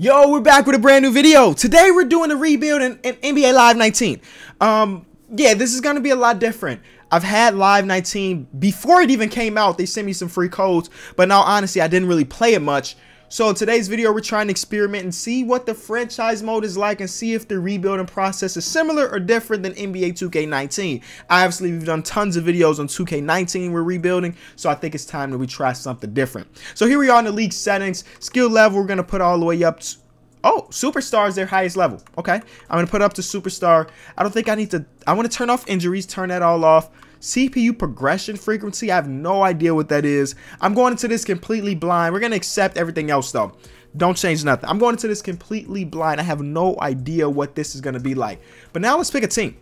Yo, we're back with a brand new video. Today we're doing a rebuild in NBA Live 19. Yeah, this is gonna be a lot different. I've had Live 19 before it even came out. They sent me some free codes, but now honestly I didn't really play it much. So in today's video we're trying to experiment and see what the franchise mode is like and see if the rebuilding process is similar or different than NBA 2K19. Obviously we've done tons of videos on 2K19 we're rebuilding, so I think it's time that we try something different. So here we are in the league settings. Skill level we're gonna put all the way up to, oh, superstar is their highest level. Okay, I'm gonna put up to superstar. I don't think I need to, I want to turn off injuries, turn that all off. CPU progression frequency, I have no idea what that is. I'm going into this completely blind. We're gonna accept everything else though. Don't change nothing. I'm going into this completely blind. I have no idea what this is gonna be like. But now let's pick a team.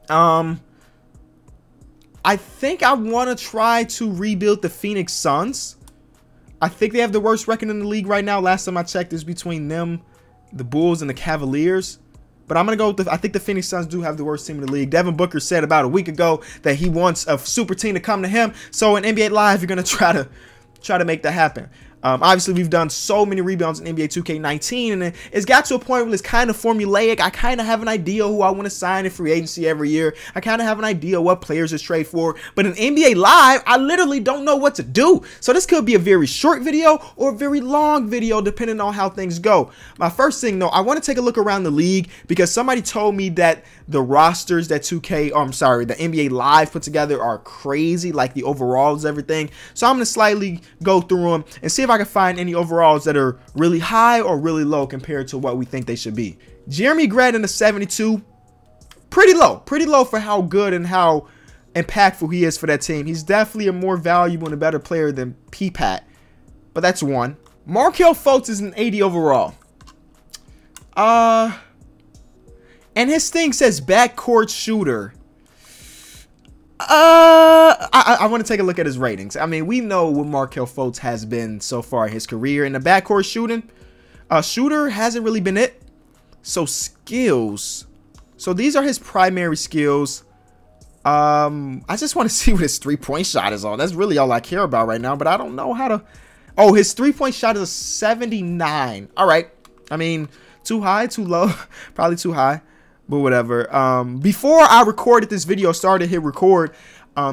I think I want to try to rebuild the Phoenix Suns. I think they have the worst record in the league right now. Last time I checked, it's between them, the Bulls, and the Cavaliers. But I'm going to go with I think the Phoenix Suns do have the worst team in the league. Devin Booker said about a week ago that he wants a super team to come to him. So in NBA Live, you're going to try to make that happen. Obviously, we've done so many rebounds in NBA 2K19, and it's got to a point where it's kind of formulaic. I kind of have an idea who I want to sign in free agency every year. I kind of have an idea what players to trade for. But in NBA Live, I literally don't know what to do. So this could be a very short video or a very long video, depending on how things go. My first thing, though, I want to take a look around the league because somebody told me that the rosters that the NBA Live put together are crazy, like the overalls, everything. So I'm going to slightly go through them and see if I can find any overalls that are really high or really low compared to what we think they should be. Jeremy Grant in the 72, pretty low for how good and how impactful he is for that team. He's definitely a more valuable and a better player than P-Pat, but that's one. Markelle Fultz is an 80 overall. And his thing says backcourt shooter. I want to take a look at his ratings. I mean, we know what Markelle Fultz has been so far in his career. In the backcourt shooting, shooter hasn't really been it. So skills. So these are his primary skills. I just want to see what his three-point shot is on. That's really all I care about right now. But I don't know how to. Oh, his three-point shot is a 79. All right. I mean, too high, too low. Probably too high. But whatever. Before I recorded this video, started hit record,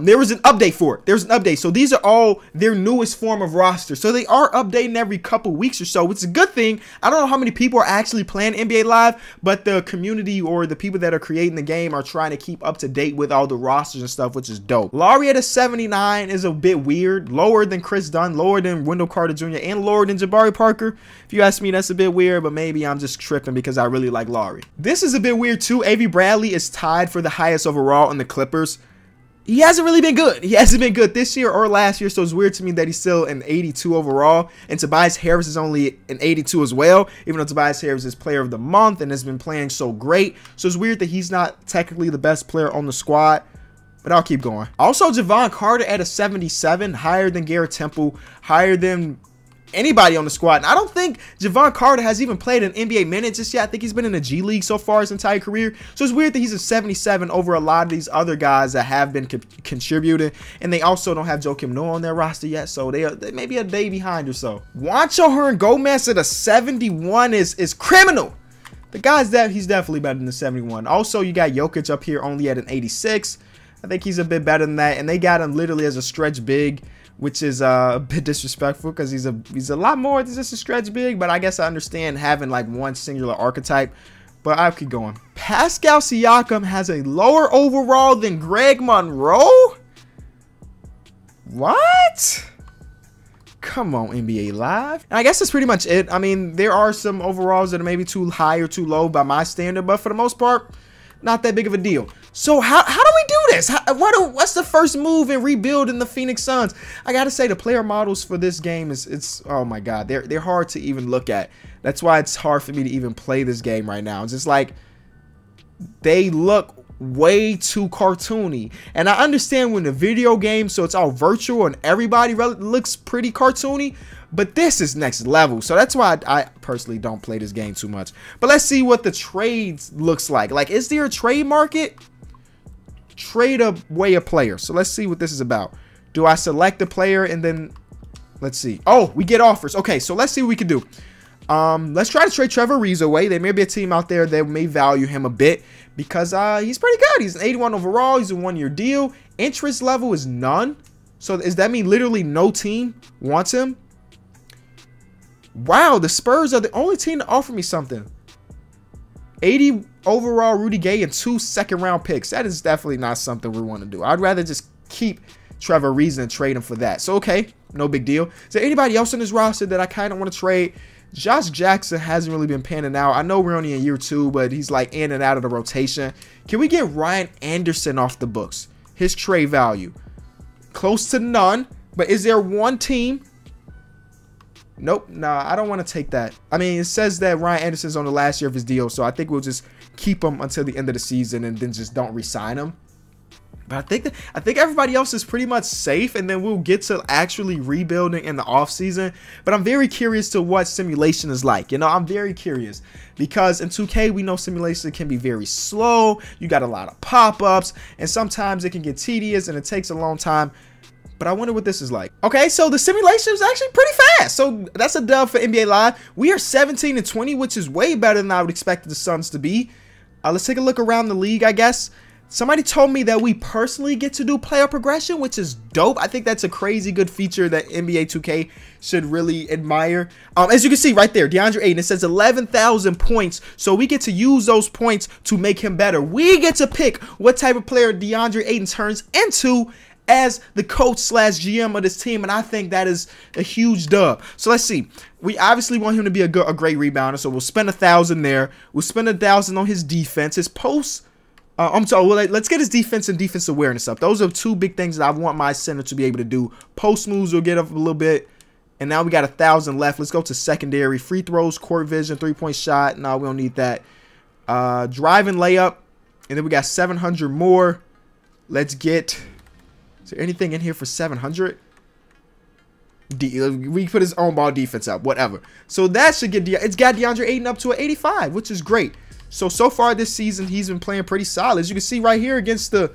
there was an update for it. There's an update. So these are all their newest form of roster. So they are updating every couple weeks or so, which is a good thing. I don't know how many people are actually playing NBA Live, but the community or the people that are creating the game are trying to keep up to date with all the rosters and stuff, which is dope. Laurie at a 79 is a bit weird. Lower than Chris Dunn, lower than Wendell Carter Jr., and lower than Jabari Parker. If you ask me, that's a bit weird, but maybe I'm just tripping because I really like Laurie. This is a bit weird too. Avery Bradley is tied for the highest overall in the Clippers. He hasn't really been good. He hasn't been good this year or last year, so it's weird to me that he's still an 82 overall. And Tobias Harris is only an 82 as well, even though Tobias Harris is player of the month and has been playing so great. So it's weird that he's not technically the best player on the squad, but I'll keep going. Also, Jevon Carter at a 77, higher than Garrett Temple, higher than anybody on the squad. And I don't think Jevon Carter has even played an NBA minute just yet. I think he's been in the G League so far his entire career. So it's weird that he's a 77 over a lot of these other guys that have been contributing. And they also don't have Joakim Noah on their roster yet. So they may be a day behind or so. Juancho Hernan-Gomez at a 71 is criminal. The guy's he's definitely better than the 71. Also, you got Jokic up here only at an 86. I think he's a bit better than that. And they got him literally as a stretch big, which is a bit disrespectful because he's a lot more than just a stretch big, but I guess I understand having like one singular archetype, but I'll keep going. Pascal Siakam has a lower overall than Greg Monroe? What? Come on, NBA Live. And I guess that's pretty much it. I mean, there are some overalls that are maybe too high or too low by my standard, but for the most part, not that big of a deal. So how do we do this? What's the first move in rebuilding the Phoenix Suns? I gotta say the player models for this game it's oh my god, they're hard to even look at. That's why it's hard for me to even play this game right now. It's just like they look way too cartoony, and I understand when the video game, so it's all virtual and everybody looks pretty cartoony. But this is next level, so that's why I personally don't play this game too much. But let's see what the trades looks like. Like, is there a trade market? Trade away a player. So let's see what this is about. Do I select a player and then let's see? Oh, we get offers. Okay, so let's see what we can do. Let's try to trade Trevor Ariza away. There may be a team out there that may value him a bit because he's pretty good. He's an 81 overall. He's a 1-year deal. Interest level is none. So does that mean literally no team wants him? Wow, the Spurs are the only team to offer me something. 80 overall Rudy Gay and 2 second-round picks. That is definitely not something we want to do. I'd rather just keep Trevor Ariza and trade him for that. So, okay, no big deal. Is there anybody else on this roster that I kind of want to trade? Josh Jackson hasn't really been panning out. I know we're only in year 2, but he's like in and out of the rotation. Can we get Ryan Anderson off the books? His trade value. Close to none, but is there one team? Nope, nah, I don't want to take that. I mean, it says that Ryan Anderson's on the last year of his deal, so I think we'll just keep him until the end of the season and then just don't re-sign him. But I think everybody else is pretty much safe, and then we'll get to actually rebuilding in the offseason. But I'm very curious to what simulation is like. You know, I'm very curious because in 2K, we know simulation can be very slow. You got a lot of pop-ups, and sometimes it can get tedious, and it takes a long time. But I wonder what this is like. Okay, so the simulation is actually pretty fast. So that's a dub for NBA Live. We are 17-20, which is way better than I would expect the Suns to be. Let's take a look around the league, I guess. Somebody told me that we personally get to do player progression, which is dope. I think that's a crazy good feature that NBA 2K should really admire. As you can see right there, DeAndre Ayton, it says 11,000 points. So we get to use those points to make him better. We get to pick what type of player DeAndre Ayton turns into as the coach / GM of this team, and I think that is a huge dub. So let's see. We obviously want him to be a great rebounder, so we'll spend 1,000 there. We'll spend 1,000 on his defense, his posts. Let's get his defense and defense awareness up. Those are 2 big things that I want my center to be able to do. Post moves will get up a little bit. And now we got 1,000 left. Let's go to secondary. Free throws, court vision, 3-point shot. No, we don't need that. Driving layup. And then we got 700 more. Let's get... Is there anything in here for 700? We put his own ball defense up. Whatever. So that should get... It's got DeAndre Ayton up to an 85, which is great. So far this season, he's been playing pretty solid. As you can see right here against the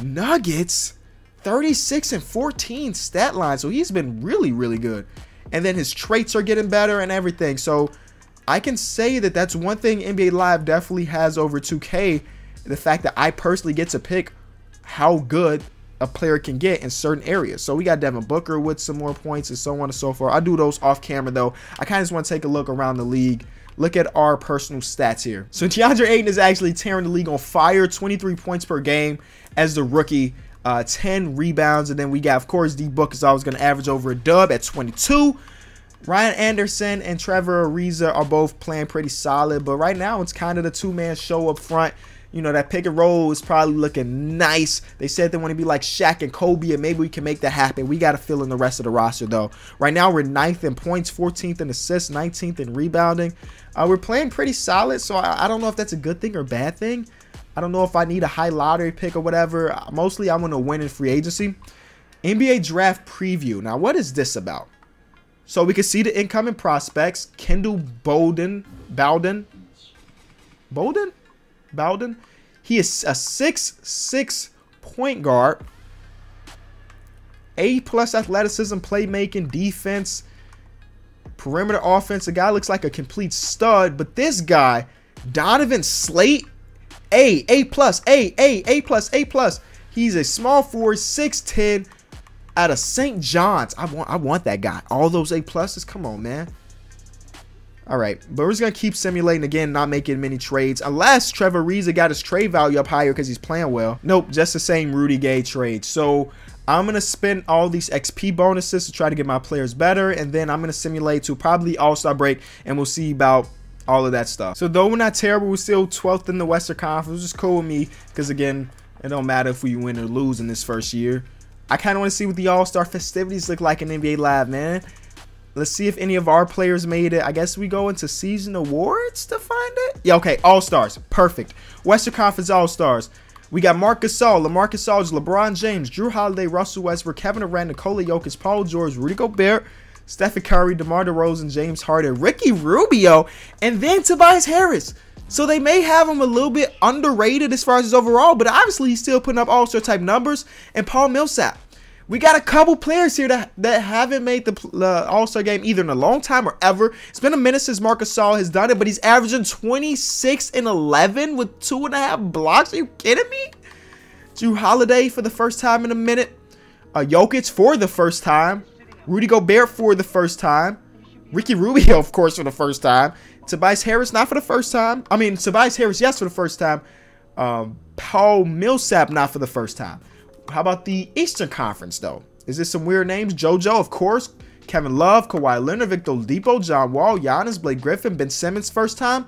Nuggets, 36-14 stat line. So he's been really, really good. And then his traits are getting better and everything. So I can say that that's one thing NBA Live definitely has over 2K. The fact that I personally get to pick how good a player can get in certain areas. So we got Devin Booker with some more points and so on and so forth. I do those off camera though. I kind of just want to take a look around the league. Look at our personal stats here. So DeAndre Ayton is actually tearing the league on fire. 23 points per game as the rookie. 10 rebounds. And then we got, of course, D-Book is always going to average over a dub at 22. Ryan Anderson and Trevor Ariza are both playing pretty solid. But right now, it's kind of the 2-man show up front. You know, that pick and roll is probably looking nice. They said they want to be like Shaq and Kobe, and maybe we can make that happen. We got to fill in the rest of the roster, though. Right now, we're 9th in points, 14th in assists, 19th in rebounding. We're playing pretty solid, so I don't know if that's a good thing or bad thing. I don't know if I need a high lottery pick or whatever. Mostly, I want to win in free agency. NBA Draft Preview. Now, what is this about? So we can see the incoming prospects. Kendall Bowden. He is a 6'6" point guard. A+ athleticism, playmaking, defense, perimeter offense. The guy looks like a complete stud. But this guy, Donovan Slate, A+. He's a small forward, 6'10", out of St. John's. I want that guy. All those A+. Come on, man. All right, but we're just going to keep simulating again, not making many trades. Unless Trevor Ariza got his trade value up higher because he's playing well. Nope, just the same Rudy Gay trade. So I'm going to spend all these XP bonuses to try to get my players better. And then I'm going to simulate to probably All-Star break. And we'll see about all of that stuff. So though we're not terrible, we're still 12th in the Western Conference, which is cool with me. Because again, it don't matter if we win or lose in this first year. I kind of want to see what the All-Star festivities look like in NBA Live, man. Let's see if any of our players made it. I guess we go into season awards to find it. Yeah, okay. All-Stars. Perfect. Western Conference All-Stars. We got Marc Gasol, LaMarcus Aldridge, LeBron James, Drew Holiday, Russell Westbrook, Kevin Durant, Nikola Jokic, Paul George, Rudy Gobert, Stephen Curry, DeMar DeRozan, James Harden, Ricky Rubio, and then Tobias Harris. So they may have him a little bit underrated as far as his overall, but obviously he's still putting up All-Star type numbers. And Paul Millsap. We got a couple players here that haven't made the All-Star game either in a long time or ever. It's been a minute since Marc Gasol has done it, but he's averaging 26 and 11 with 2.5 blocks. Are you kidding me? Jrue Holiday for the first time in a minute. Jokic for the first time. Rudy Gobert for the first time. Ricky Rubio, of course, for the first time. Tobias Harris, not for the first time. I mean, Tobias Harris, yes, for the first time. Paul Millsap, not for the first time. How about the Eastern Conference, though? Is this some weird names? JoJo, of course. Kevin Love, Kawhi Leonard, Victor Oladipo, John Wall, Giannis, Blake Griffin, Ben Simmons, first time.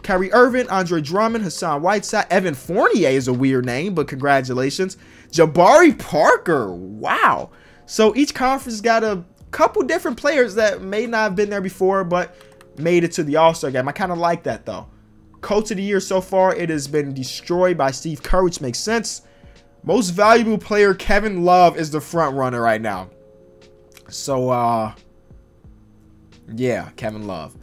Kyrie Irving, Andre Drummond, Hassan Whiteside. Evan Fournier is a weird name, but congratulations. Jabari Parker, wow. So each conference got a couple different players that may not have been there before, but made it to the All-Star game. I kind of like that, though. Coach of the year so far, it has been destroyed by Steve Kerr, which makes sense. Most valuable player, Kevin Love, is the front runner right now. So, yeah, Kevin Love.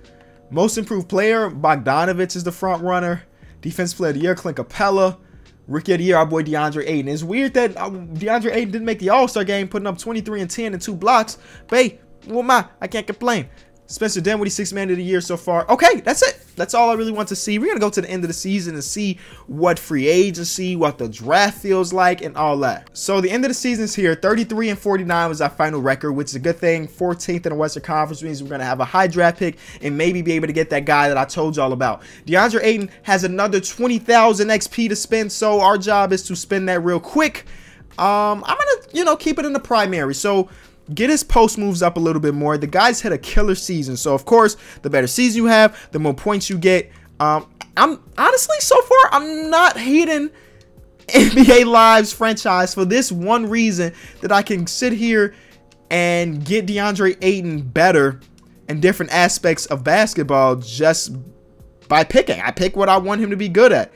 Most improved player, Bogdanovich is the front runner. Defensive player of the year, Clint Capella. Rookie of the year, our boy DeAndre Ayton. It's weird that DeAndre Ayton didn't make the All-Star game, putting up 23 and 10 and 2 blocks. But hey, who am I can't complain. Spencer Dinwiddie, 6th man of the year so far. Okay, that's it. That's all I really want to see. We're going to go to the end of the season and see what free agency, what the draft feels like, and all that. So the end of the season is here. 33 and 49 was our final record, which is a good thing. 14th in the Western Conference means we're going to have a high draft pick and maybe be able to get that guy that I told y'all about. DeAndre Ayton has another 20,000 XP to spend, so our job is to spend that real quick. I'm going to, keep it in the primary. So get his post moves up a little bit more. The guy's had a killer season. So, of course, the better season you have, the more points you get. I'm honestly, so far, I'm not hating NBA Live's franchise for this one reason, that I can sit here and get DeAndre Ayton better in different aspects of basketball just by picking. I pick what I want him to be good at.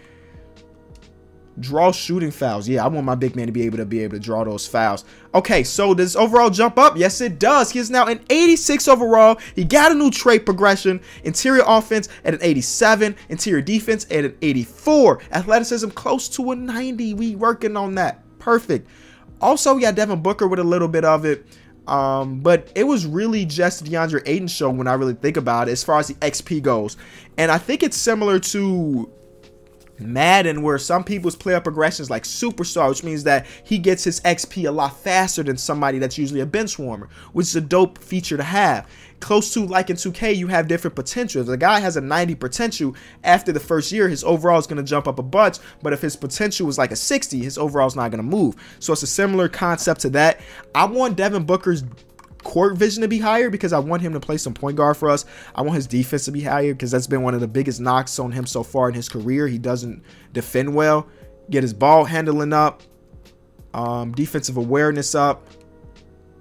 Draw shooting fouls. Yeah, I want my big man to be able to draw those fouls. Okay, so does overall jump up? Yes, it does. He is now an 86 overall. He got a new trait progression. Interior offense at an 87. Interior defense at an 84. Athleticism close to a 90. We working on that. Perfect. Also, we got Devin Booker with a little bit of it. But it was really just the DeAndre Ayton show when I really think about it as far as the XP goes. And I think it's similar to Madden, where some people's player progressions like superstar, which means that he gets his XP a lot faster than somebody that's usually a bench warmer, which is a dope feature to have. Close to like in 2K, you have different potential. If the guy has a 90 potential, after the first year, his overall is going to jump up a bunch. But if his potential is like a 60, his overall is not going to move. So it's a similar concept to that. I want Devin Booker's court vision to be higher because I want him to play some point guard for us. I want his defense to be higher because that's been one of the biggest knocks on him so far in his career. He doesn't defend well. Get his ball handling up, defensive awareness up,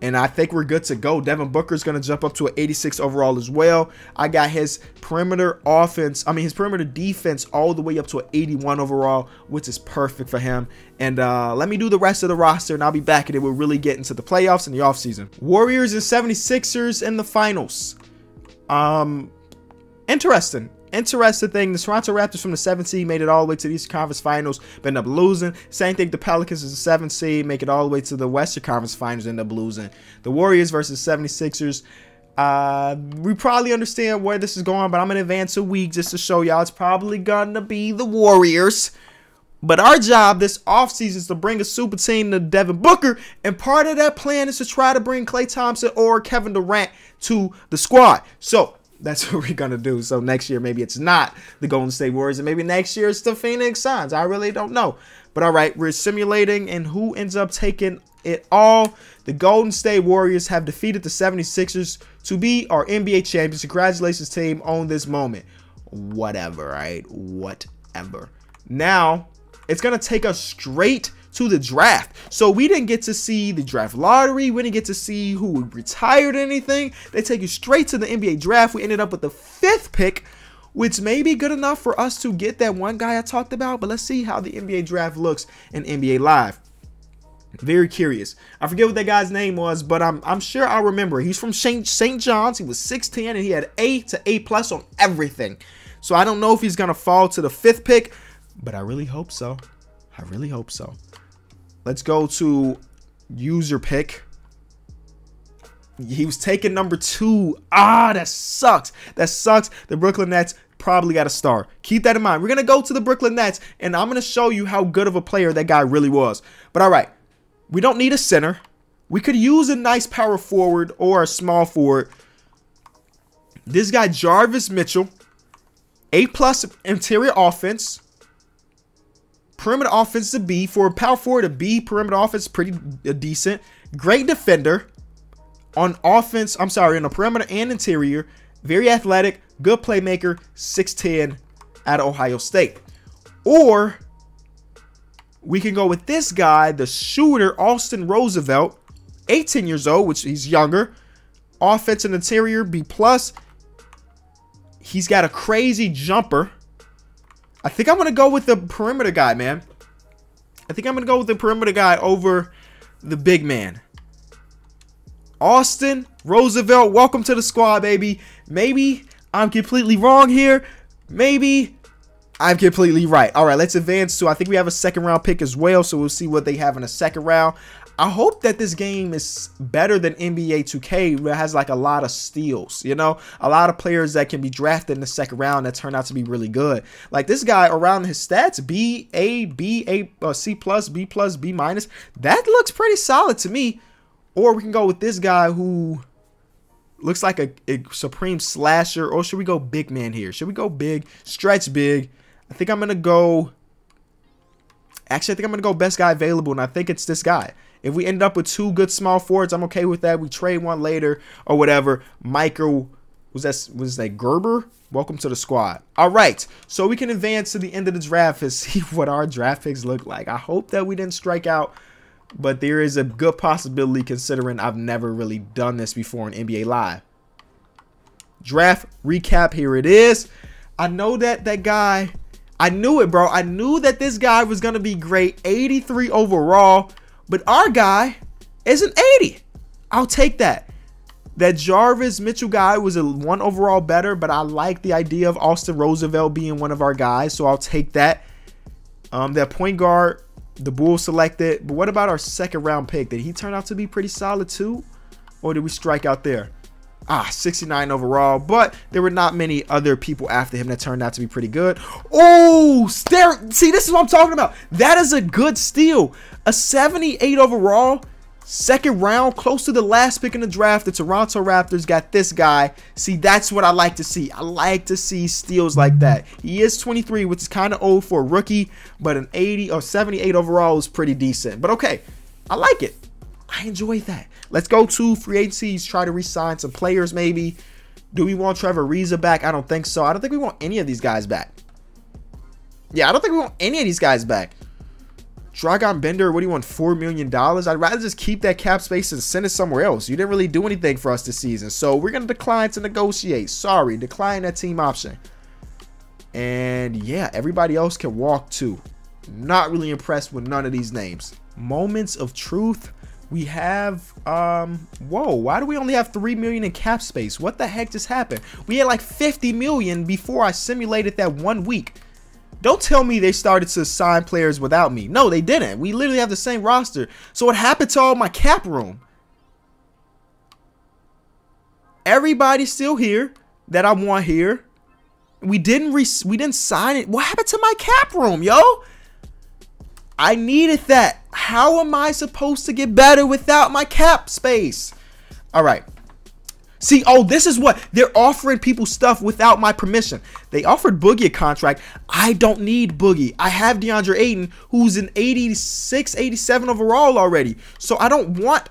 and I think we're good to go. Devin Booker's going to jump up to an 86 overall as well. I got his perimeter his perimeter defense all the way up to an 81 overall, which is perfect for him. And let me do the rest of the roster, and I'll be back, and it will really get into the playoffs and the offseason. Warriors and 76ers in the finals. Interesting thing. The Toronto Raptors from the 7th seed made it all the way to the Eastern Conference Finals, but ended up losing. Same thing, the Pelicans is the 7th seed, make it all the way to the Western Conference Finals, end up losing. The Warriors versus 76ers. We probably understand where this is going, but I'm going to advance a week just to show y'all it's probably going to be the Warriors. But our job this offseason is to bring a super team to Devin Booker, and part of that plan is to try to bring Klay Thompson or Kevin Durant to the squad. So that's what we're going to do. So next year, maybe it's not the Golden State Warriors, and maybe next year it's the Phoenix Suns. I really don't know. But all right, we're simulating, and who ends up taking it all? The Golden State Warriors have defeated the 76ers to be our NBA champions. Congratulations, team, on this moment. Whatever, right? Whatever. Now, it's going to take us straight to the draft. So we didn't get to see the draft lottery. We didn't get to see who retired or anything. They take you straight to the NBA draft. We ended up with the 5th pick, which may be good enough for us to get that one guy I talked about. But let's see how the NBA draft looks in NBA Live. Very curious. I forget what that guy's name was, but I'm sure I'll remember. He's from St. John's. He was 6'10", and he had A to A+ on everything. So I don't know if he's going to fall to the 5th pick, but I really hope so. I really hope so. Let's go to User pick. He was taking number 2. Ah, that sucks. That sucks. The Brooklyn Nets probably got a star. Keep that in mind. We're going to go to the Brooklyn Nets, and I'm going to show you how good of a player that guy really was. But all right, we don't need a center. We could use a nice power forward or a small forward. This guy, Jarvis Mitchell, A+ interior offense. Perimeter offense a B. For a power forward, a B. Perimeter offense, pretty decent. Great defender. On offense, I'm sorry, on the perimeter and interior. Very athletic, good playmaker, 6'10", out of Ohio State. Or we can go with this guy, the shooter, Austin Roosevelt, 18 years old, which he's younger. Offense and interior, B+. He's got a crazy jumper. I think I'm going to go with the perimeter guy, man. I think I'm going to go with the perimeter guy over the big man. Austin Roosevelt, welcome to the squad, baby. Maybe I'm completely wrong here. Maybe I'm completely right. All right, let's advance to, I think we have a second round pick as well, so we'll see what they have in a second round. I hope that this game is better than NBA 2K, where it has like a lot of steals, you know, a lot of players that can be drafted in the second round that turn out to be really good. Like this guy around his stats, B, A, B, A, C+, B+, B-. That looks pretty solid to me. Or we can go with this guy who looks like a supreme slasher. Or should we go big man here? Should we go big, stretch big? I think I'm going to go. Actually, I think I'm going to go best guy available. And I think it's this guy. If we end up with 2 good small forwards, I'm okay with that. We trade one later or whatever. Michael, was that Gerber? Welcome to the squad. All right. So we can advance to the end of the draft and see what our draft picks look like. I hope that we didn't strike out, but there is a good possibility considering I've never really done this before in NBA Live. Draft recap, here it is. I know that guy, I knew it, bro. I knew that this guy was going to be great. 83 overall. But our guy is an 80. I'll take that. That Jarvis Mitchell guy was a 1 overall better, but I like the idea of Austin Roosevelt being one of our guys, so I'll take that. That point guard, the Bulls selected. But what about our second round pick? Did he turn out to be pretty solid too? Or did we strike out there? 69 overall, but there were not many other people after him that turned out to be pretty good. Oh, see, this is what I'm talking about. That is a good steal. A 78 overall, second round, close to the last pick in the draft. The Toronto Raptors got this guy. See, that's what I like to see. I like to see steals like that. He is 23, which is kind of old for a rookie, but an 80 or 78 overall is pretty decent. But okay, I like it. I enjoy that. Let's go to free agencies, try to re-sign some players maybe. Do we want Trevor Ariza back? I don't think so. I don't think we want any of these guys back. Yeah, I don't think we want any of these guys back. Dragan Bender, what do you want, $4 million? I'd rather just keep that cap space and send it somewhere else. You didn't really do anything for us this season. So we're going to decline to negotiate. Sorry, decline that team option. And yeah, everybody else can walk too. Not really impressed with none of these names. Moments of truth. We have, whoa, why do we only have 3 million in cap space? What the heck just happened? We had like 50 million before I simulated that 1 week. Don't tell me they started to sign players without me. No, they didn't. We literally have the same roster. So what happened to all my cap room? Everybody's still here that I want here. We didn't sign it. What happened to my cap room, yo? I needed that. How am I supposed to get better without my cap space? All right. See, oh, this is what they're offering people stuff without my permission. They offered Boogie a contract. I don't need Boogie. I have DeAndre Ayton, who's an 86, 87 overall already. So I don't want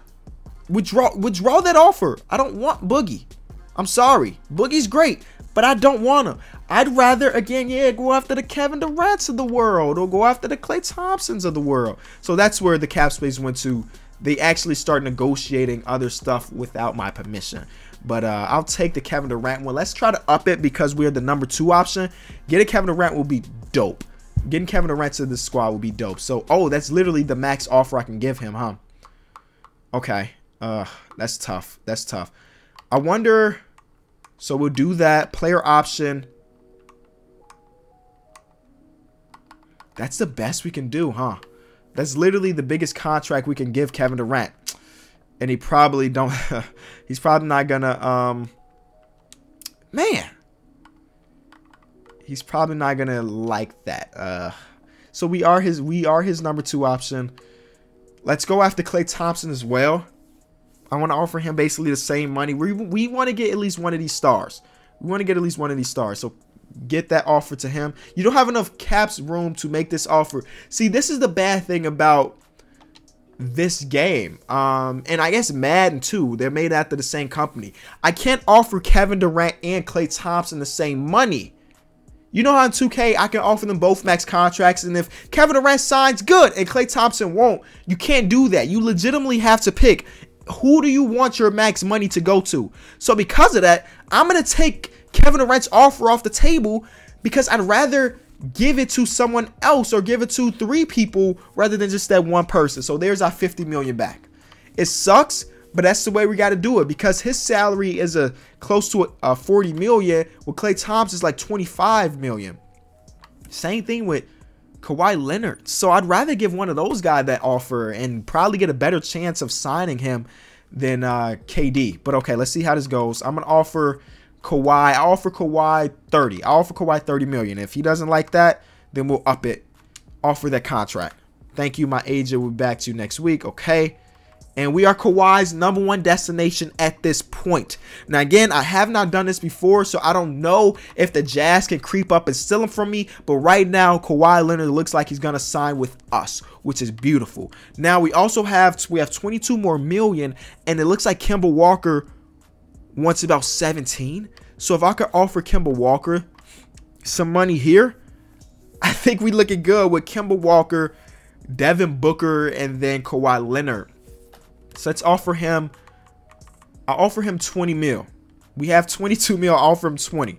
withdraw that offer. I don't want Boogie. I'm sorry. Boogie's great, but I don't want him. I'd rather, again, yeah, go after the Kevin Durant's of the world or go after the Klay Thompsons of the world. So that's where the cap space went to. They actually start negotiating other stuff without my permission. But I'll take the Kevin Durant one. Let's try to up it because we're the number 2 option. Getting Kevin Durant will be dope. Getting Kevin Durant to the squad will be dope. So, oh, that's literally the max offer I can give him, huh? Okay. That's tough. That's tough. I wonder. So we'll do that. Player option. That's the best we can do, huh? That's literally the biggest contract we can give Kevin Durant. And he probably don't he's probably not gonna man. He's probably not gonna like that. So we are his number 2 option. Let's go after Klay Thompson as well. I want to offer him basically the same money. We want to get at least one of these stars. We want to get at least one of these stars. So get that offer to him. You don't have enough caps room to make this offer. See, this is the bad thing about this game. And I guess Madden too. They're made after the same company. I can't offer Kevin Durant and Klay Thompson the same money. You know how in 2K I can offer them both max contracts, and if Kevin Durant signs, good, and Klay Thompson won't. You can't do that. You legitimately have to pick who do you want your max money to go to. So because of that, I'm going to take Kevin Durant's offer off the table because I'd rather give it to someone else or give it to 3 people rather than just that one person. So there's our $50 million back. It sucks, but that's the way we got to do it because his salary is close to $40 million. With Klay Thompson's like $25 million. Same thing with Kawhi Leonard. So I'd rather give one of those guys that offer and probably get a better chance of signing him than KD. But okay, let's see how this goes. I'm gonna offer Kawhi. I offer Kawhi 30. I offer Kawhi 30 million. If he doesn't like that, then we'll up it. Offer that contract. Thank you, my agent. We'll be back to you next week. Okay. And we are Kawhi's number 1 destination at this point. Now, again, I have not done this before, so I don't know if the Jazz can creep up and steal him from me. But right now, Kawhi Leonard looks like he's going to sign with us, which is beautiful. Now, we also have 22 more million, and it looks like Kemba Walker wants about 17. So if I could offer Kemba Walker some money here, I think we looking good with Kemba Walker, Devin Booker, and then Kawhi Leonard. So let's offer him. I'll offer him 20 mil. We have 22 mil. I'll offer him 20.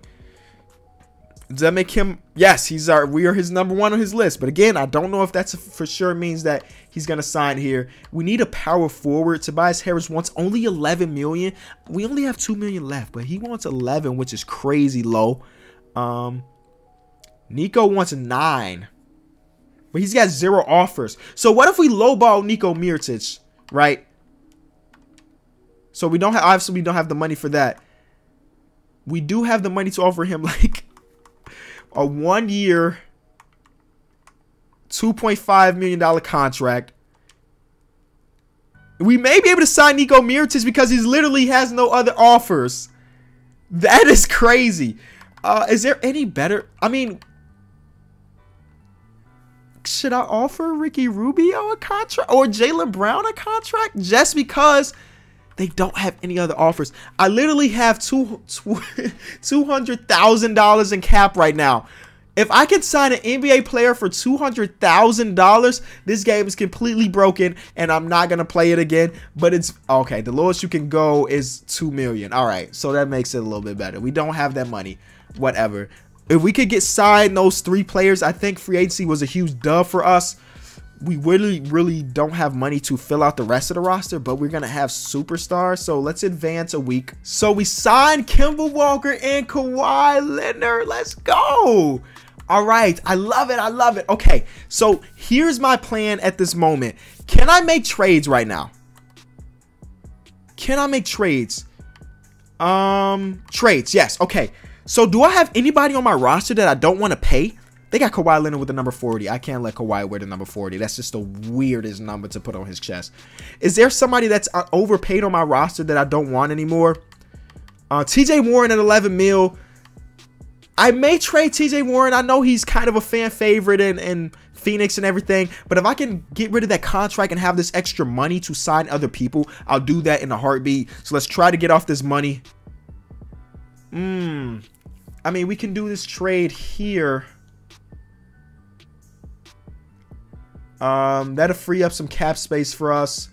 Does that make him? Yes, we are his number 1 on his list. But again, I don't know if that's for sure means that he's gonna sign here. We need a power forward. Tobias Harris wants only 11 million. We only have 2 million left, but he wants 11, which is crazy low. Nico wants 9, but he's got 0 offers. So what if we lowball Nico Mirotic, right? So we don't have, obviously we don't have the money for that. We do have the money to offer him like a 1-year, $2.5 million contract. We may be able to sign Nico Mirotic because he literally has no other offers. That is crazy. Is there any better? I mean, should I offer Ricky Rubio a contract or Jaylen Brown a contract just because they don't have any other offers? I literally have $200,000 in cap right now. If I can sign an NBA player for $200,000, this game is completely broken and I'm not going to play it again. But it's okay. The lowest you can go is $2 million. All right. So that makes it a little bit better. We don't have that money. Whatever. If we could get signed those 3 players, I think free agency was a huge dub for us. We really don't have money to fill out the rest of the roster, but we're going to have superstars. So let's advance a week. So we signed Kemba Walker and Kawhi Leonard. Let's go. All right. I love it. I love it. Okay. So here's my plan at this moment. Can I make trades right now? Can I make trades? Trades. Yes. Okay. So do I have anybody on my roster that I don't want to pay? They got Kawhi Leonard with the number 40. I can't let Kawhi wear the number 40. That's just the weirdest number to put on his chest. Is there somebody that's overpaid on my roster that I don't want anymore? TJ Warren at 11 mil. I may trade TJ Warren. I know he's kind of a fan favorite in Phoenix and everything. But if I can get rid of that contract and have this extra money to sign other people, I'll do that in a heartbeat. So let's try to get off this money. I mean, we can do this trade here. That'll free up some cap space for us.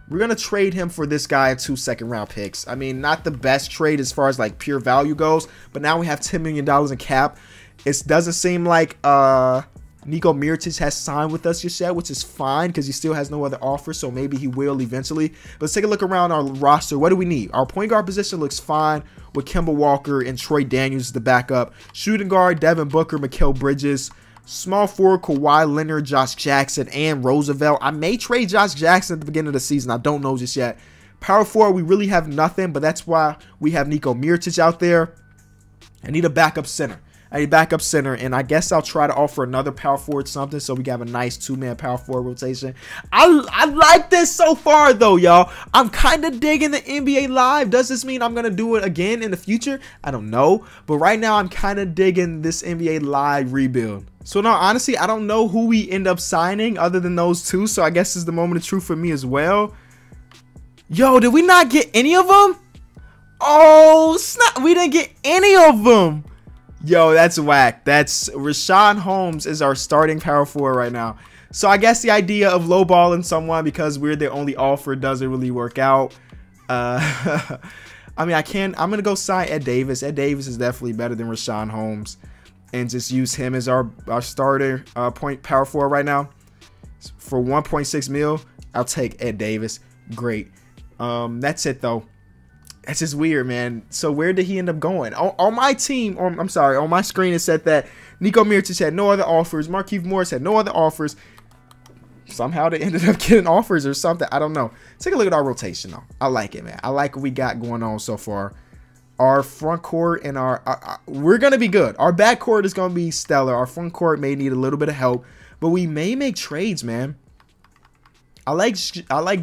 We're gonna trade him for this guy at 2 second-round picks. I mean, not the best trade as far as like pure value goes, but now we have $10 million in cap. It doesn't seem like Nico Mirotic has signed with us just yet, which is fine because he still has no other offer, so maybe he will eventually. But let's take a look around our roster. What do we need? Our point guard position looks fine with Kemba Walker and Troy Daniels as the backup. Shooting guard, Devin Booker, Mikal Bridges. Small forward, Kawhi Leonard, Josh Jackson, and Roosevelt. I may trade Josh Jackson at the beginning of the season. I don't know just yet. Power forward, we really have nothing, but that's why we have Nico Mirotic out there. I need a backup center. And I guess I'll try to offer another power forward something so we can have a nice 2-man power forward rotation. I like this so far, though, y'all. I'm kind of digging the NBA Live. Does this mean I'm going to do it again in the future? I don't know. But right now, I'm kind of digging this NBA Live rebuild. So, no, honestly, I don't know who we end up signing other than those two. So, I guess this is the moment of truth for me as well. Yo, did we not get any of them? Oh, snap. We didn't get any of them. Yo, that's whack. That's Richaun Holmes is our starting power forward right now. So I guess the idea of lowballing someone because we're the only offer doesn't really work out. I mean, I'm going to go sign Ed Davis. Ed Davis is definitely better than Richaun Holmes. And just use him as our starter point power forward right now. For 1.6 mil, I'll take Ed Davis. Great. That's it, though. That's just weird, man. So where did he end up going? On my team, I'm sorry, on my screen it said that Nico Mirotic had no other offers. Markieff Morris had no other offers. Somehow they ended up getting offers or something. I don't know. Take a look at our rotation, though. I like it, man. I like what we got going on so far. Our front court and we're going to be good. Our back court is going to be stellar. Our front court may need a little bit of help, but we may make trades, man. I like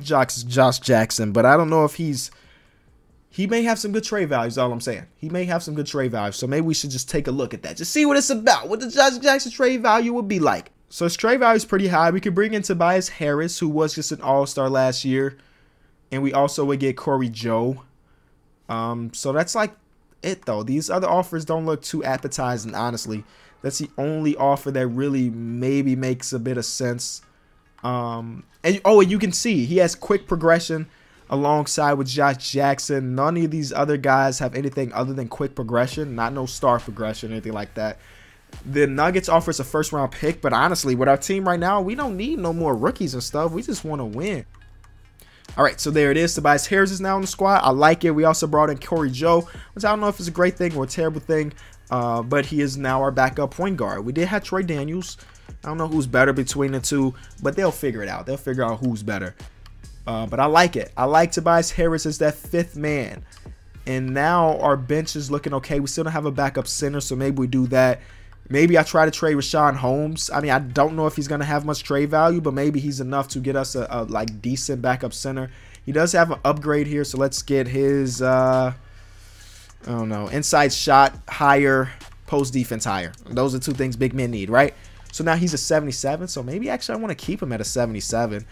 Josh Jackson, but I don't know if he may have some good trade values, all I'm saying. He may have some good trade values, so maybe we should just take a look at that. Just see what it's about, what the Josh Jackson trade value would be like. So his trade value is pretty high. We could bring in Tobias Harris, who was just an all-star last year. And we also would get Corey Joe. So that's like it, though. These other offers don't look too appetizing, honestly. That's the only offer that really maybe makes a bit of sense. And you can see he has quick progression alongside with Josh Jackson. None of these other guys have anything other than quick progression, not no star progression or anything like that. The Nuggets offers a first-round pick, but honestly, with our team right now, we don't need no more rookies and stuff. We just want to win. All right, so there it is. Tobias Harris is now in the squad. I like it. We also brought in Corey Joe, which I don't know if it's a great thing or a terrible thing, but he is now our backup point guard. We did have Troy Daniels. I don't know who's better between the two, but they'll figure it out. They'll figure out who's better. But I like it. I like Tobias Harris as that 5th man. And now our bench is looking okay. We still don't have a backup center, so maybe we do that. Maybe I try to trade Richaun Holmes. I mean, I don't know if he's going to have much trade value, but maybe he's enough to get us a like decent backup center. He does have an upgrade here, so let's get his, I don't know, inside shot higher, post defense higher. Those are two things big men need, right? So now he's a 77, so maybe actually I want to keep him at a 77.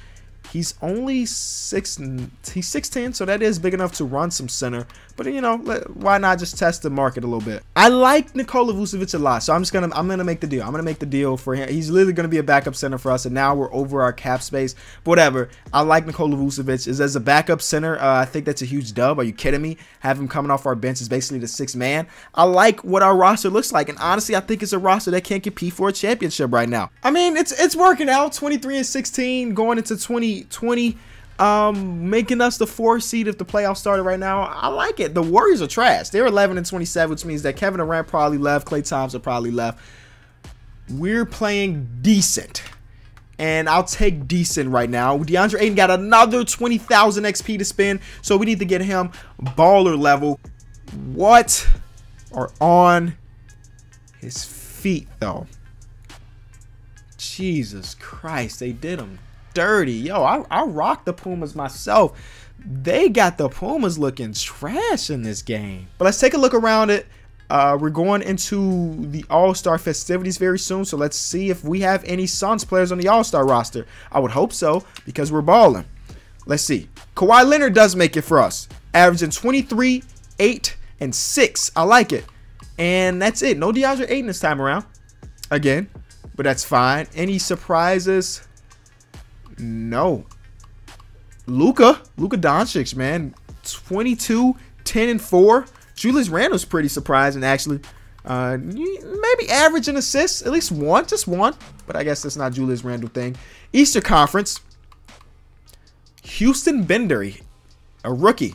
He's only 6'10", so that is big enough to run some center. But you know, why not just test the market a little bit? I like Nikola Vucevic a lot, so I'm gonna make the deal. I'm gonna make the deal for him. He's literally gonna be a backup center for us, and now we're over our cap space. But whatever. I like Nikola Vucevic. As a backup center, I think that's a huge dub. Are you kidding me? Have him coming off our bench is basically the 6th man. I like what our roster looks like, and honestly, I think it's a roster that can't compete for a championship right now. I mean, it's working out. 23-16 going into 2020. Making us the 4th seed if the playoffs started right now. I like it. The Warriors are trash. They're 11-27, which means that Kevin Durant probably left. Klay Thompson probably left. We're playing decent. And I'll take decent right now. DeAndre Ayton got another 20,000 XP to spend, so we need to get him baller level. What are on his feet, though? Jesus Christ, they did him dirty. Yo, I rock the Pumas myself. They got the Pumas looking trash in this game. But let's take a look around it. We're going into the All-Star festivities very soon, so let's see if we have any Suns players on the All-Star roster. I would hope so, because we're balling. Let's see. Kawhi Leonard does make it for us, averaging 23, 8, and 6. I like it. And that's it. No DeAndre Ayton this time around. Again, but that's fine. Any surprises? No. Luka Doncic, man, 22, 10, and 4. Julius Randle's pretty surprising, actually. Maybe averaging assists, at least one, just one. But I guess that's not Julius Randle thing. Eastern Conference. Houston Bender, a rookie,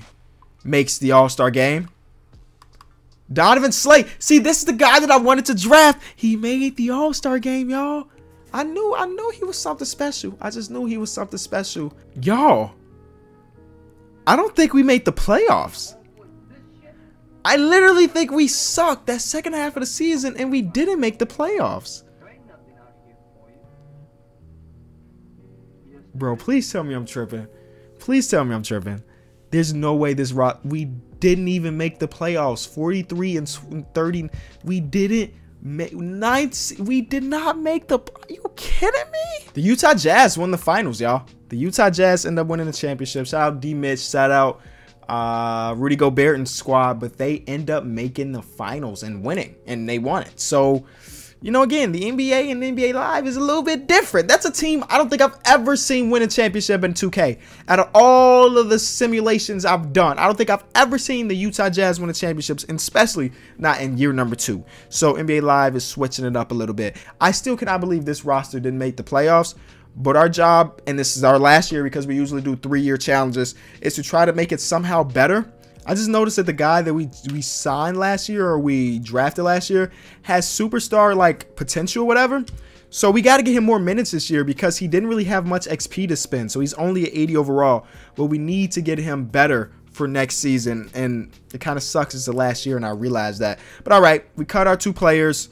makes the All-Star game. Donovan Slay. See, this is the guy that I wanted to draft. He made the All-Star game, y'all. I knew he was something special. I just knew he was something special. Y'all, I don't think we made the playoffs. I literally think we sucked that second half of the season and we didn't make the playoffs. Bro, please tell me I'm tripping. Please tell me I'm tripping. There's no way we didn't even make the playoffs. 43 and 30. We didn't make we did not make the. Are you kidding me? The Utah Jazz won the finals, y'all. The Utah Jazz ended up winning the championship. Shout out D Mitch, shout out Rudy Gobert and squad, but they end up making the finals and winning, and they won it. So, you know, again, the NBA and the NBA Live is a little bit different. That's a team I don't think I've ever seen win a championship in 2K. Out of all of the simulations I've done, I don't think I've ever seen the Utah Jazz win the championships, and especially not in year number 2. So NBA Live is switching it up a little bit. I still cannot believe this roster didn't make the playoffs. But our job, and this is our last year because we usually do 3-year challenges, is to try to make it somehow better. I just noticed that the guy that we signed last year, or we drafted last year, has superstar like potential or whatever. So we got to get him more minutes this year because he didn't really have much XP to spend. So he's only at 80 overall, but we need to get him better for next season. And it kind of sucks it's the last year and I realized that. But all right, we cut our 2 players.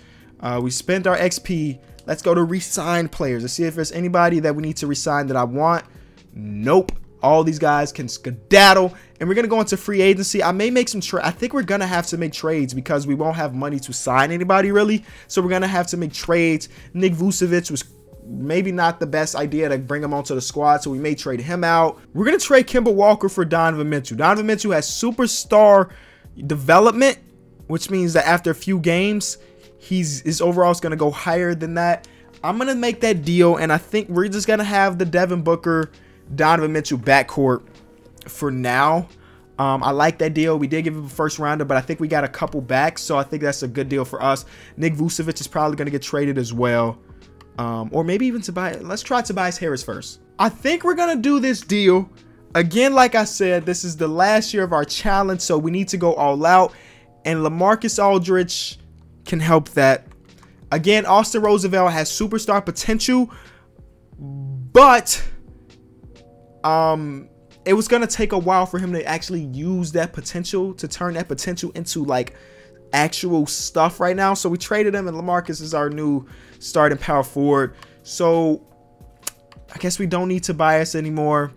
We spent our XP. Let's go to re-sign players. Let's see if there's anybody that we need to re-sign that I want. Nope. All these guys can skedaddle. And we're going to go into free agency. I may make some trades. I think we're going to have to make trades because we won't have money to sign anybody really. So we're going to have to make trades. Nick Vucevic was maybe not the best idea to bring him onto the squad. So we may trade him out. We're going to trade Kemba Walker for Donovan Mitchell. Donovan Mitchell has superstar development, which means that after a few games, his overall is going to go higher than that. I'm going to make that deal, and I think we're just going to have the Devin Booker, Donovan Mitchell backcourt for now. I like that deal. We did give him a first rounder, but I think we got a couple back, so I think that's a good deal for us. Nick Vucevic is probably going to get traded as well, or maybe even Tobias. Let's try Tobias Harris first. I think we're going to do this deal. Again, like I said, this is the last year of our challenge, so we need to go all out, and LaMarcus Aldridge can help that. Again, Austin Roosevelt has superstar potential, but it was gonna take a while for him to actually use that potential, to turn that potential into like actual stuff right now. So we traded him, and LaMarcus is our new starting power forward. So I guess we don't need Tobias anymore.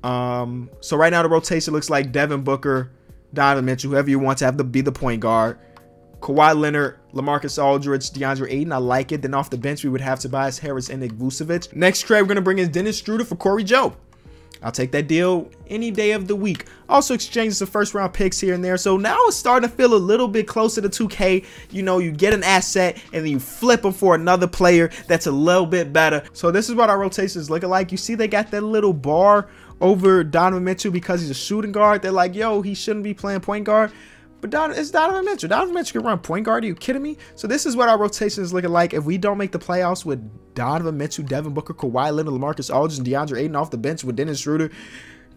So right now the rotation looks like Devin Booker, Donovan Mitchell, whoever you want to have to be the point guard. Kawhi Leonard, LaMarcus Aldridge, DeAndre Ayton. I like it. Then off the bench, we would have Tobias Harris and Nick Vucevic. Next trade, we're going to bring in Dennis Schroeder for Corey Joe. I'll take that deal any day of the week. Also exchange some first round picks here and there. So now it's starting to feel a little bit closer to 2K. You know, you get an asset and then you flip them for another player that's a little bit better. So this is what our rotation is looking like. You see they got that little bar over Donovan Mitchell because he's a shooting guard. They're like, yo, he shouldn't be playing point guard. But it's Donovan Mitchell. Donovan Mitchell can run point guard. Are you kidding me? So this is what our rotation is looking like. If we don't make the playoffs with Donovan Mitchell, Devin Booker, Kawhi Leonard, LaMarcus Aldridge, and DeAndre Ayton off the bench with Dennis Schroeder,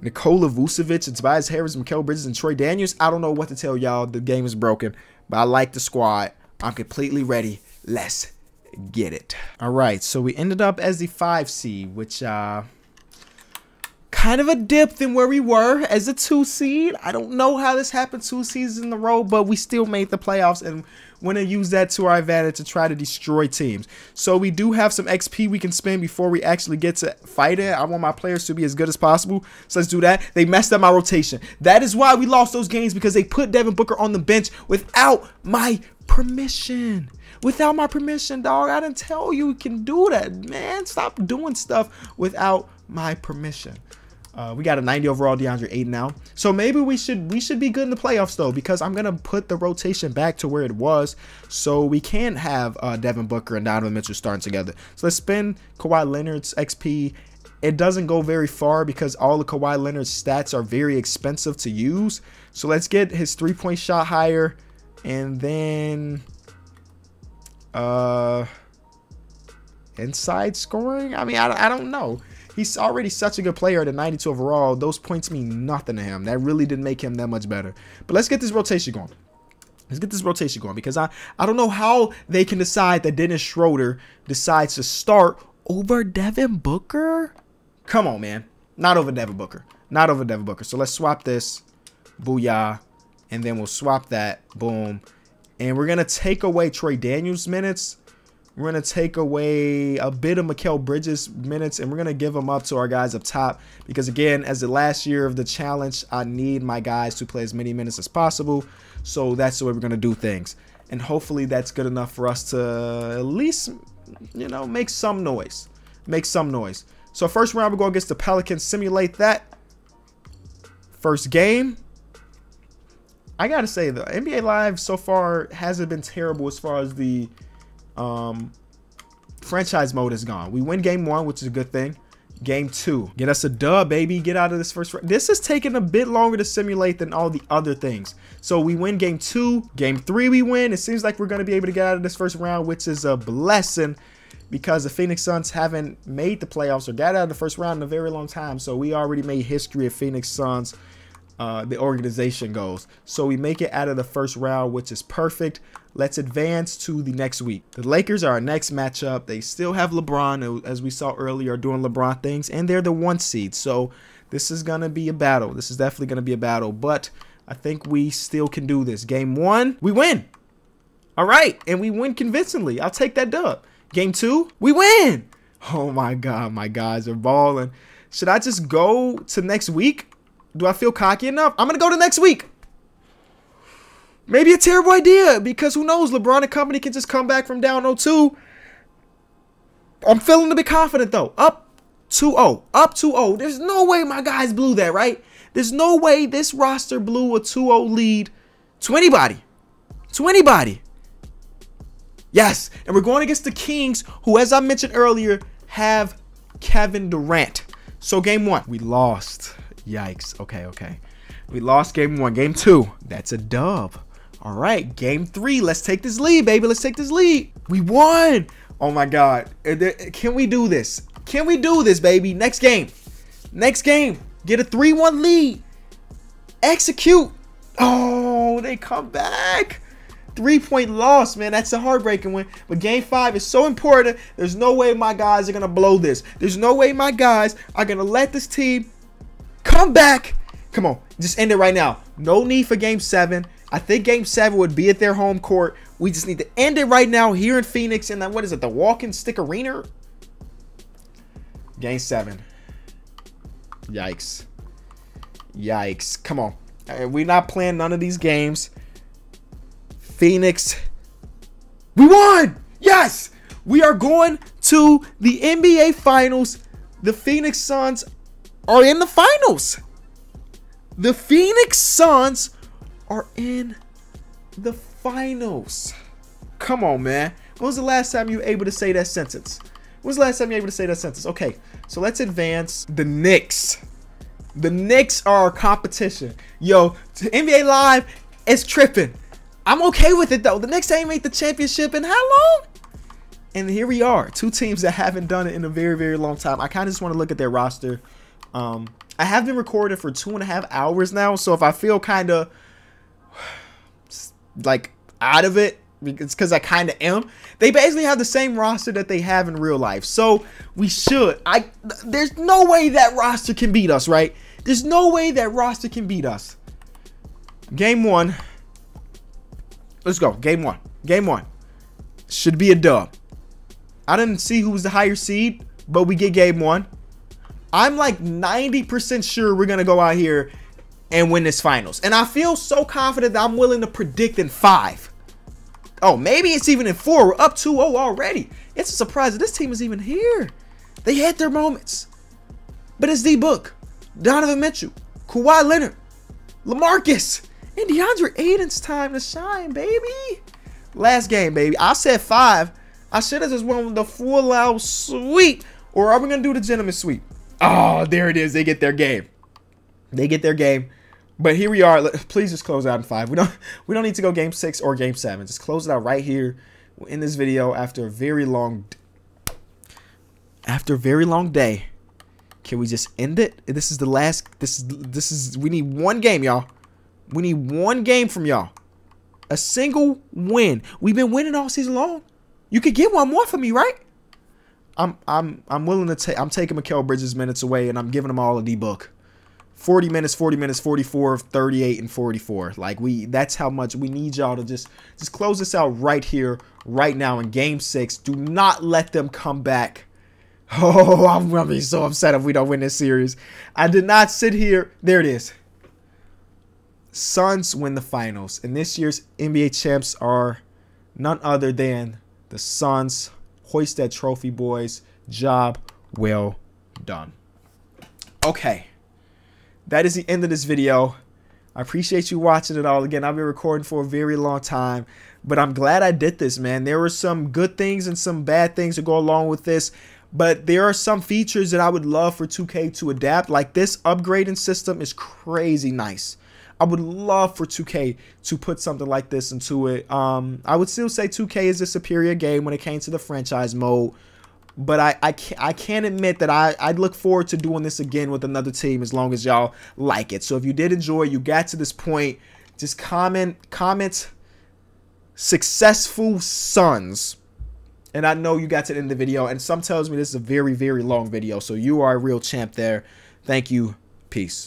Nikola Vucevic, and Tobias Harris, Mikal Bridges, and Troy Daniels, I don't know what to tell y'all. The game is broken, but I like the squad. I'm completely ready. Let's get it. All right, so we ended up as the 5 seed, which kind of a dip than where we were as a 2 seed. I don't know how this happened 2 seasons in a row, but we still made the playoffs and want to use that to our advantage to try to destroy teams. So we do have some XP we can spend before we actually get to fighting. I want my players to be as good as possible. So let's do that. They messed up my rotation. That is why we lost those games, because they put Devin Booker on the bench without my permission. Without my permission, dog. I didn't tell you can do that, man. Stop doing stuff without my permission. We got a 90 overall DeAndre Ayton now. So maybe we should be good in the playoffs though, because I'm going to put the rotation back to where it was so we can have Devin Booker and Donovan Mitchell starting together. So let's spend Kawhi Leonard's XP. It doesn't go very far because all of Kawhi Leonard's stats are very expensive to use. So let's get his 3-point shot higher, and then inside scoring. I mean, I don't know. He's already such a good player at a 92 overall. Those points mean nothing to him. That really didn't make him that much better. But let's get this rotation going. Let's get this rotation going, because I don't know how they can decide that Dennis Schroeder decides to start over Devin Booker. Come on, man. Not over Devin Booker. Not over Devin Booker. So let's swap this. Booyah. And then we'll swap that. Boom. And we're going to take away Troy Daniels' minutes. We're going to take away a bit of Mikal Bridges' minutes, and we're going to give them up to our guys up top. Because, again, as the last year of the challenge, I need my guys to play as many minutes as possible. So that's the way we're going to do things. And hopefully that's good enough for us to at least, you know, make some noise. Make some noise. So first round, we're going against the Pelicans. Simulate that. First game. I got to say, the NBA Live so far hasn't been terrible as far as the franchise mode has gone. We win game 1, which is a good thing. Game 2, get us a dub, baby. Get out of this first round. This is taking a bit longer to simulate than all the other things. So we win game 2. Game 3 we win. It seems like we're going to be able to get out of this first round, which is a blessing, because the Phoenix Suns haven't made the playoffs or got out of the first round in a very long time. So we already made history of Phoenix Suns, the organization goes. So we make it out of the first round, which is perfect. Let's advance to the next week. The Lakers are our next matchup. They still have LeBron, as we saw earlier, doing LeBron things, and they're the 1 seed. So this is going to be a battle. This is definitely going to be a battle, but I think we still can do this. Game 1, we win. All right, and we win convincingly. I'll take that dub. Game 2, we win. Oh my God, my guys are balling. Should I just go to next week? Do I feel cocky enough? I'm going to go to next week. Maybe a terrible idea, because who knows? LeBron and company can just come back from down 0-2. I'm feeling a bit confident, though. Up 2-0. Up 2-0. There's no way my guys blew that, right? There's no way this roster blew a 2-0 lead to anybody. To anybody. Yes. And we're going against the Kings, who, as I mentioned earlier, have Kevin Durant. So game 1, we lost. Yikes. Okay. We lost game 1. Game 2, that's a dub. All right, game 3, let's take this lead, baby. Let's take this lead. We won. Oh my God. Can we do this? Can we do this, baby? Next game. Next game. Get a 3-1 lead. Execute. Oh, they come back. 3-point loss, man. That's a heartbreaking win. But game 5 is so important. There's no way my guys are going to blow this. There's no way my guys are going to let this team come back. Come on, just end it right now. No need for game 7. I think game 7 would be at their home court. We just need to end it right now here in Phoenix. And then, what is it, the Walking Stick Arena? Game 7. Yikes. Yikes. Come on. We're not playing none of these games. Phoenix. We won! Yes! We are going to the NBA Finals. The Phoenix Suns are in the finals. The Phoenix Suns are in the finals. Come on, man. When was the last time you were able to say that sentence? When was the last time you were able to say that sentence? Okay, so let's advance. The Knicks. The Knicks are our competition. Yo, NBA Live is tripping. I'm okay with it, though. The Knicks ain't made the championship in how long? And here we are. 2 teams that haven't done it in a very, very long time. I kind of just want to look at their roster. I have been recording for 2.5 hours now, so if I feel kind of like out of it, it's because I kind of am. They basically have the same roster that they have in real life, so we should. There's no way that roster can beat us, right? There's no way that roster can beat us. Game 1. Let's go. Game 1. Game 1 should be a dub. I didn't see who was the higher seed, but we get game 1. I'm like 90% sure we're going to go out here and win this finals. And I feel so confident that I'm willing to predict in 5. Oh, maybe it's even in 4. We're up 2-0 already. It's a surprise that this team is even here. They had their moments. But it's D-Book, Donovan Mitchell, Kawhi Leonard, LaMarcus, and DeAndre Ayton's time to shine, baby. Last game, baby. I said 5. I should have just won the full-out sweep. Or are we going to do the gentleman's sweep? Oh, there it is. They get their game. They get their game. But here we are. Please just close out in 5. We don't need to go game 6 or game 7. Just close it out right here in this video after a very long day. Can we just end it? This is the last. This is we need one game, y'all. We need one game from y'all. A single win. We've been winning all season long. You could get one more for me, right? I'm willing to take. I'm taking Mikal Bridges minutes away, and I'm giving them all a D-book. 40 minutes, 40 minutes, 44, 38, and 44. Like, that's how much we need y'all to just close this out right here, right now in Game 6. Do not let them come back. Oh, I'm going to be so upset if we don't win this series. I did not sit here. There it is. Suns win the finals. And this year's NBA champs are none other than the Suns. Hoist that trophy, boys. Job well done. Okay. That is the end of this video. I appreciate you watching it all. Again, I've been recording for a very long time, but I'm glad I did this, man. There were some good things and some bad things to go along with this, but there are some features that I would love for 2K to adapt. Like, this upgrading system is crazy nice. I would love for 2K to put something like this into it. I would still say 2K is a superior game when it came to the franchise mode. But I can't admit that I'd look forward to doing this again with another team as long as y'all like it. So if you did enjoy, you got to this point, just comment successful Suns. And I know you got to the end of the video, and some tells me this is a very, very long video. So you are a real champ there. Thank you. Peace.